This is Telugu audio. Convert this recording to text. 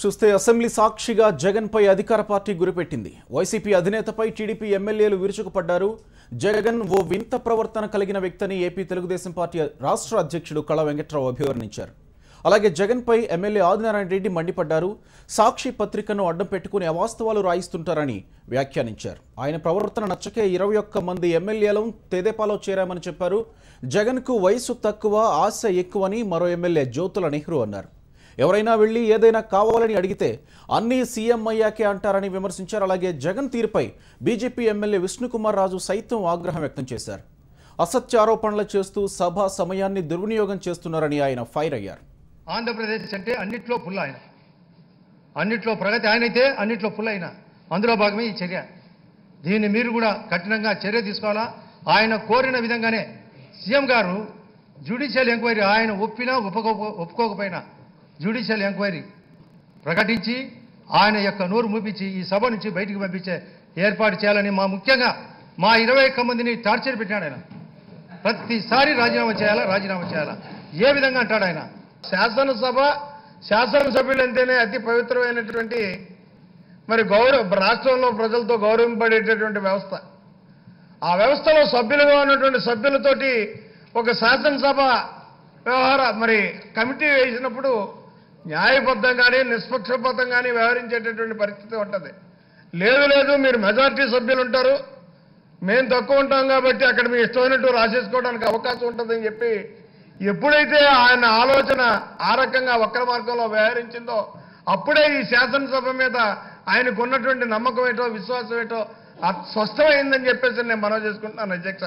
చూస్తే అసెంబ్లీ సాక్షిగా జగన్ పై అధికార పార్టీ గురిపెట్టింది. వైసీపీ అధినేతపై టీడీపీ ఎమ్మెల్యేలు విరుచుకుపడ్డారు. జగన్ ఓ వింత ప్రవర్తన కలిగిన వ్యక్తిని ఏపీ తెలుగుదేశం పార్టీ రాష్ట్ర అధ్యక్షుడు కళా వెంకట్రావు అభివర్ణించారు. అలాగే జగన్ పై ఎమ్మెల్యే ఆదినారాయణ రెడ్డి మండిపడ్డారు. సాక్షి పత్రికను అడ్డం పెట్టుకుని అవాస్తవాలు రాయిస్తుంటారని వ్యాఖ్యానించారు. ఆయన ప్రవర్తన నచ్చకే 21 మంది ఎమ్మెల్యేలు తెదేపాలో చేరామని చెప్పారు. జగన్కు వయసు తక్కువ, ఆశ ఎక్కువని మరో ఎమ్మెల్యే జ్యోతుల నెహ్రూ అన్నారు. ఎవరైనా వెళ్లి ఏదైనా కావాలని అడిగితే అన్నీ సీఎం అయ్యాకే అంటారని విమర్శించారు. అలాగే జగన్ తీరుపై బీజేపీ ఎమ్మెల్యే విష్ణుకుమార్ రాజు సైతం ఆగ్రహం వ్యక్తం చేశారు. అసత్య ఆరోపణలు చేస్తూ సభా సమయాన్ని దుర్వినియోగం చేస్తున్నారని ఆయన ఫైర్ అయ్యారు. ఆంధ్రప్రదేశ్ అంటే అన్నిట్లో పుల్ల ఆయన, అన్నిట్లో ప్రగతి ఆయనైతే అన్నిట్లో పుల్ల అయినా అందులో భాగమే ఈ చర్య. దీన్ని మీరు కూడా కఠినంగా చర్య తీసుకోవాలా. ఆయన కోరిన విధంగానే సీఎం గారు జ్యుడిషియల్ ఎంక్వైరీ ఆయన ఒప్పినా ఒప్పుకోకపోయినా జ్యుడిషియల్ ఎంక్వైరీ ప్రకటించి ఆయన యొక్క నోరు మూపించి ఈ సభ నుంచి బయటికి పంపించే ఏర్పాటు చేయాలని ముఖ్యంగా మా 21 మందిని టార్చర్ పెట్టాడు ఆయన. ప్రతిసారి రాజీనామా చేయాలా ఏ విధంగా అంటాడు ఆయన. శాసనసభ్యులు అంటేనే అతి పవిత్రమైనటువంటి మరి రాష్ట్రంలో ప్రజలతో గౌరవింపబడేటటువంటి వ్యవస్థ. ఆ వ్యవస్థలో సభ్యులుగా ఉన్నటువంటి సభ్యులతోటి ఒక శాసనసభ మరి కమిటీ వేసినప్పుడు న్యాయబద్ధంగానే నిష్పక్షపాతంగానే వ్యవహరించేటటువంటి పరిస్థితి ఉంటుంది. లేదు మీరు మెజారిటీ సభ్యులు ఉంటారు, మేము తక్కువ ఉంటాం కాబట్టి అక్కడ మీ ఇష్టమైనట్టు రాసేసుకోవడానికి అవకాశం ఉంటుందని చెప్పి ఎప్పుడైతే ఆయన ఆలోచన ఆ రకంగా వక్ర మార్గంలో వ్యవహరించిందో అప్పుడే ఈ శాసనసభ మీద ఆయనకు ఉన్నటువంటి నమ్మకం ఏటో విశ్వాసం ఏటో స్పష్టమైందని చెప్పేసి నేను మనవి చేసుకుంటున్నాను అధ్యక్ష.